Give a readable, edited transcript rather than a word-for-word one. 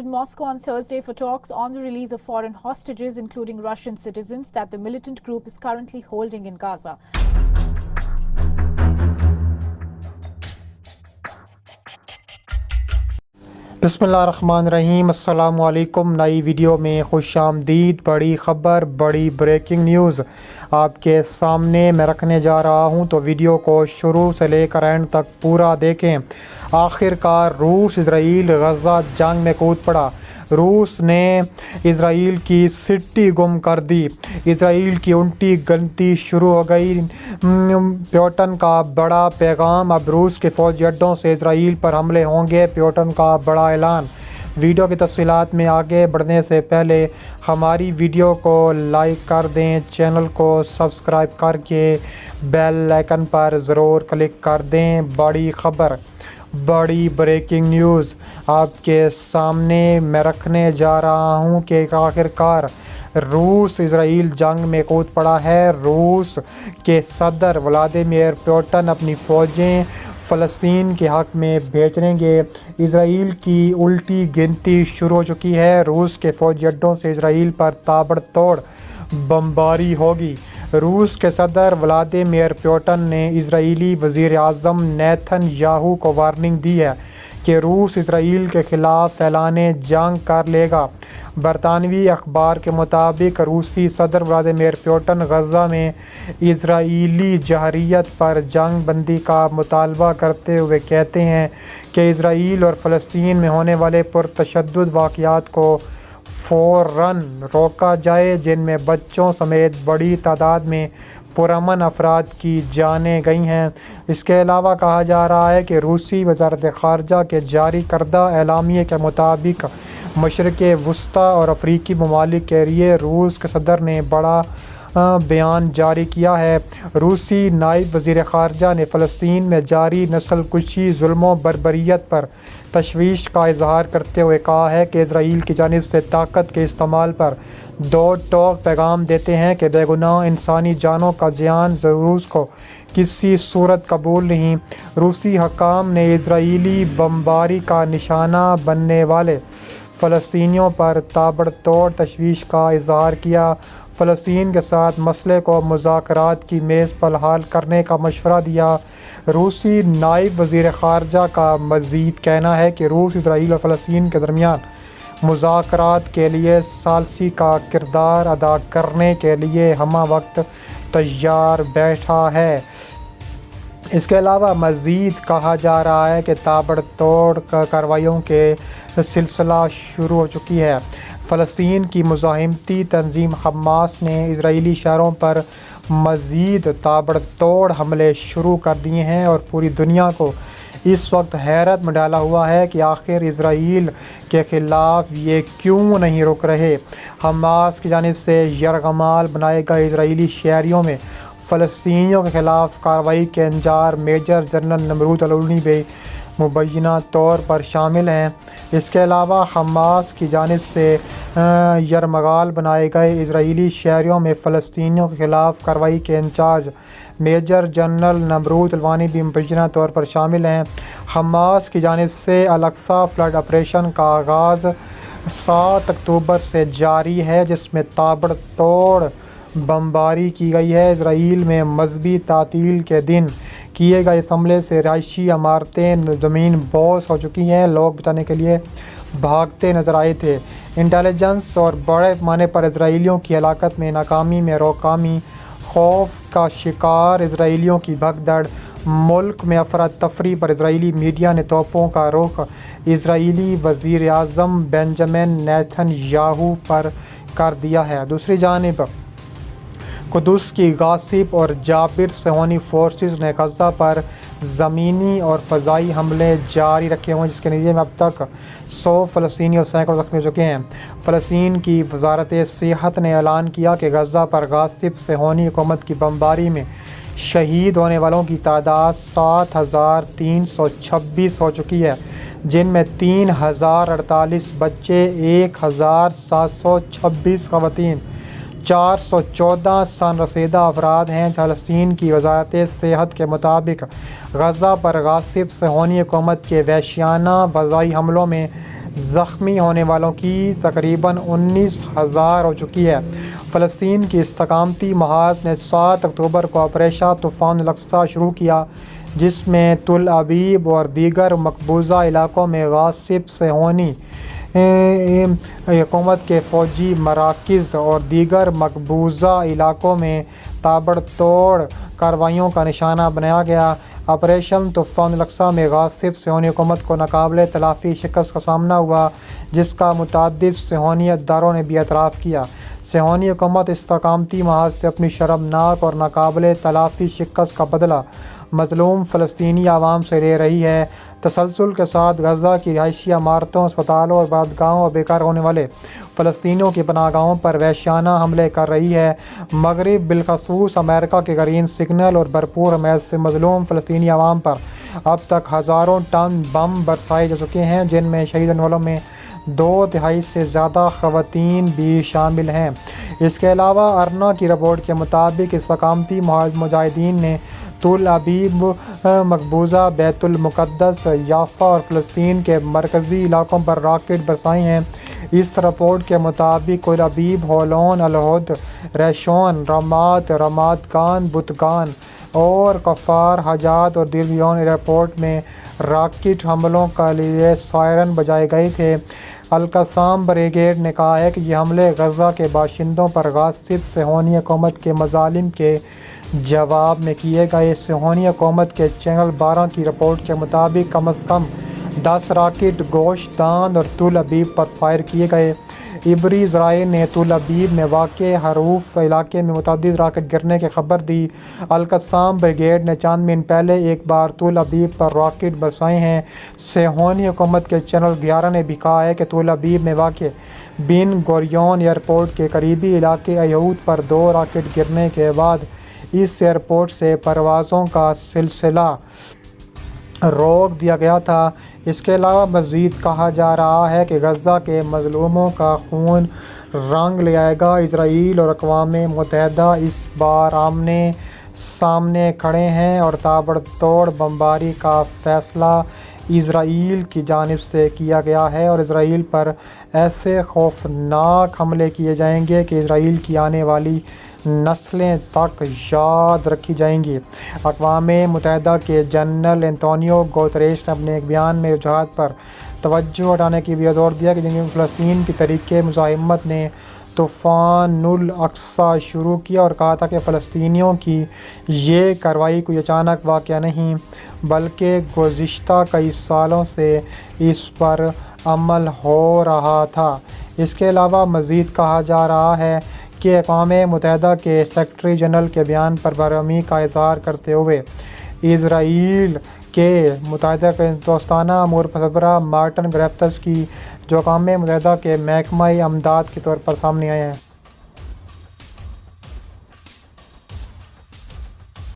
in Moscow on Thursday for talks on the release of foreign hostages, including Russian citizens, that the militant group is currently holding in Gaza. बिस्मिल्लाहिर्रहमानिर्रहीम। अस्सलामु अलैकुम। नई video में खुश आमदीद। बड़ी ख़बर, बड़ी ब्रेकिंग न्यूज़ आपके सामने मैं रखने जा रहा हूं, तो वीडियो को शुरू से लेकर एंड तक पूरा देखें। आखिरकार रूस इसराइल गज़ा जंग में कूद पड़ा। रूस ने इसराइल की सिटी गुम कर दी। इसराइल की उल्टी गिनती शुरू हो गई। प्यूटन का बड़ा पैगाम, अब रूस के फ़ौजी अड्डों से इसराइल पर हमले होंगे। प्यूटन का बड़ा ऐलान। वीडियो की तफसीलात में आगे बढ़ने से पहले हमारी वीडियो को लाइक कर दें, चैनल को सब्सक्राइब करके बेल आइकन पर ज़रूर क्लिक कर दें। बड़ी ख़बर, बड़ी ब्रेकिंग न्यूज़ आपके सामने मैं रखने जा रहा हूं कि आखिरकार रूस इसराइल जंग में कूद पड़ा है। रूस के सदर व्लादिमीर पुतिन अपनी फ़ौजें फ़लस्तीन के हक़ में भेजेंगे। इसराइल की उल्टी गिनती शुरू हो चुकी है। रूस के फ़ौजी अड्डों से इसराइल पर ताबड़तोड़ बमबारी होगी। रूस के सदर व्लादिमीर पुतिन ने इजरायली वज़ीर आज़म नेतन्याहू को वार्निंग दी है कि रूस इसराइल के ख़िलाफ़ ऐलाने जंग कर लेगा। बरतानवी अखबार के मुताबिक रूसी सदर व्लादिमीर पुतिन गज़ा में इजरायली जहरीत पर जंग बंदी का मुतालबा करते हुए कहते हैं कि इसराइल और फ़लस्तीन में होने वाले पुरतशद्दुद वाक़यात को फ़ौरन रोका जाए, जिनमें बच्चों समेत बड़ी तादाद में पुरअमन अफराद की जानें गई हैं। इसके अलावा कहा जा रहा है कि रूसी वज़ारत ख़ारजा के जारी करदा एलामिये के मुताबिक मशरिक़ वस्ती और अफ्रीकी ममालिक के लिए रूस के सदर ने बड़ा बयान जारी किया है। रूसी नायब वज़ीर ख़ारजा ने फ़लस्तीन में जारी नस्ल कुशी, जुल्म बर्बरियत पर तशवीश का इजहार करते हुए कहा है कि इसराइल की जानिब से ताकत के इस्तेमाल पर दो टोक पैगाम देते हैं कि बेगुनाह इंसानी जानों का ज़ियान रूस को किसी सूरत कबूल नहीं। रूसी हकाम ने इजरायली बमबारी का निशाना बनने वाले फ़लस्तीनियों पर ताबड़तोड़ तशवीश का इजहार किया। फ़लस्तीन के साथ मसले को मुज़ाकरात की मेज़ पर हल करने का मशवरा दिया। रूसी नायब वज़ीर ख़ारजा का मज़ीद कहना है कि रूस इसराइल और फ़लस्तीन के दरमियान मुज़ाकरात के लिए सालसी का किरदार अदा करने के लिए हमा वक्त तैयार बैठा है। इसके अलावा मज़ीद कहा जा रहा है कि ताबड़तोड़ कार्रवाइयों के सिलसिला शुरू हो चुकी है। फ़लस्तीन की मुज़ाहिमती तंजीम हमास ने इजरायली शहरों पर मज़ीद ताबड़तोड़ हमले शुरू कर दिए हैं और पूरी दुनिया को इस वक्त हैरत में डाला हुआ है कि आखिर इसराइल के ख़िलाफ़ ये क्यों नहीं रुक रहे। हमास की जानिब से यरगमाल बनाए गए इजरायली शहरियों में फ़लस्तीनियों के ख़िलाफ़ कार्रवाई के इंचार्ज मेजर जनरल नमरूद अल-उलवी भी मुबैना तौर पर शामिल हैं। इसके अलावा हमास की जानिब से यरमगाल बनाए गए इजरायली शहरियों में फ़लस्तीनियों के ख़िलाफ़ कार्रवाई के इंचार्ज मेजर जनरल नमरूद अल-उलवी भी मुबैना तौर पर शामिल हैं। हमास की जानिब से अल-अक्सा फ्लड ऑपरेशन का आगाज़ 7 अक्टूबर से जारी है, जिसमें ताबड़तोड़ बमबारी की गई है। इसराइल में मजहबी तातील के दिन किए गए हमले से रिहायशी इमारतें ज़मीन बोस हो चुकी हैं। लोग बचाने के लिए भागते नजर आए थे। इंटेलिजेंस और बड़े पैमाने पर इसराइलियों की हलाकत में नाकामी में रोकामी, खौफ का शिकार इसराइलियों की भगदड़, मुल्क में अफरा तफरी पर इसराइली मीडिया ने तोपों का रुख इसराइली वज़ीर आज़म बेंजामिन नेतन्याहू पर कर दिया है। दूसरी जानिब कुदस की गासिब और जाबिर सेहोनी फोर्सेस ने गज़ा पर ज़मीनी और फ़ज़ाई हमले जारी रखे हुए हैं, जिसके नतीजे में अब तक 100 फ़लस्तीनी और सैकड़ों ज़ख्मी हो चुके हैं। फ़लस्तीन की वज़ारत सेहत ने ऐलान किया कि गज़ा पर गासिब सेहोनी हुकूमत की बमबारी में शहीद होने वालों की तादाद 7,326 हो चुकी है, जिनमें 3,048 बच्चे, 1,726 ख़वातीन, 414 सनरसीदा अफराद हैं। फ़लस्तीन की वज़ारत सेहत के मुताबिक गज़ा पर गासिब सेहोनी हुकूमत के वहशियाना फ़ज़ाई हमलों में زخمی ہونے والوں کی تقریباً 19,000 ہو چکی ہے۔ فلسطین کی استقامتی محاذ نے 7 اکتوبر کو آپریشن طوفان الاقصی شروع کیا، جس میں تل ابیب اور دیگر مقبوضہ علاقوں میں غاصب صہیونی حکومت کے فوجی مراکز اور دیگر مقبوضہ علاقوں میں تابڑ توڑ کارروائیوں کا نشانہ بنایا گیا۔ آپریشن طوفان الاقصی میں غاصب صہیونی حکومت کو ناقابل تلافی شکست کا سامنا ہوا، جس کا متعدد صہیونی اداروں نے بھی اعتراف کیا۔ صہیونی حکومت استقامتی محاذ سے اپنی شرمناک اور ناقابل تلافی شکست کا بدلہ مظلوم فلسطینی عوام سے لے رہی ہے۔ تسلسل کے ساتھ غزہ کی رہائشی عمارتوں، اسپتالوں، عبادتگاہوں اور بیکار ہونے والے فلسطینیوں کی پناہ گاہوں پر وحشیانہ حملے کر رہی ہے۔ مغرب، بالخصوص امریکہ کے گرین سگنل اور بھرپور حمایت سے مظلوم فلسطینی عوام پر اب تک ہزاروں ٹن بم برسائے جا چکے ہیں، جن میں شہید ہونے والوں میں 2/3 سے زیادہ خواتین بھی شامل ہیں۔ اس کے علاوہ ارنا کی رپورٹ کے مطابق استقامتی مجاہدین نے تل ابیب، مقبوضہ بیت المقدس، یافا اور فلسطین کے مرکزی علاقوں پر راکٹ برسائے ہیں۔ اس رپورٹ کے مطابق تل ابیب، ہولون، الہود، ریشون، رامات گان، بتگان اور کفار حجات اور دیربیون ایئرپورٹ میں راکٹ حملوں کے لیے سائرن بجائے گئے تھے۔ القسام بریگیڈ نے کہا ہے کہ یہ حملے غزہ کے باشندوں پر غاصب صہیونی حکومت کے مظالم کے جواب میں کیے گئے۔ صہیونی حکومت کے چینل 12 کی رپورٹ کے مطابق کم از کم 10 راکٹ گوشت دان اور تل ابیب پر فائر کیے گئے۔ عبری ذرائع نے تل ابیب میں واقع حروف علاقے میں متعدد راکٹ گرنے کی خبر دی۔ القسام بریگیڈ نے چند منٹ پہلے ایک بار تل ابیب پر راکٹ برسائے ہیں۔ صہیونی حکومت کے چینل 11 نے بھی کہا ہے کہ تل ابیب میں واقع بن گوریون ایئرپورٹ کے قریبی علاقے یہود پر 2 راکٹ گرنے کے بعد اس ایئرپورٹ سے پروازوں کا سلسلہ روک دیا گیا تھا۔ اس کے علاوہ مزید کہا جا رہا ہے کہ غزہ کے مظلوموں کا خون رنگ لے آئے گا۔ اسرائیل اور اقوام متحدہ اس بار آمنے سامنے کھڑے ہیں اور تابڑ توڑ بمباری کا فیصلہ اسرائیل کی جانب سے کیا گیا ہے اور اسرائیل پر ایسے خوفناک حملے کیے جائیں گے کہ اسرائیل کی آنے والی نسلیں تک یاد رکھی جائیں گی۔ اقوام متحدہ کے جنرل انتونیو گوتریش نے اپنے ایک بیان میں وجوہات پر توجہ ہٹانے کی بھی زور دیا کہ جنوبی فلسطین کی تحریک مزاحمت نے طوفان الاقصی شروع کیا اور کہا تھا کہ فلسطینیوں کی یہ کارروائی کوئی اچانک واقعہ نہیں بلکہ گزشتہ کئی سالوں سے اس پر عمل ہو رہا تھا۔ اس کے علاوہ مزید کہا جا رہا ہے کہ اقوام متحدہ کے سیکرٹری جنرل کے بیان پر برہمی کا اظہار کرتے ہوئے اسرائیل کے متحدہ دوستانہ امور سربراہ مارٹن گریفٹس کی جو اقوام متحدہ کے محکمہ امداد کے طور پر سامنے آئے ہیں۔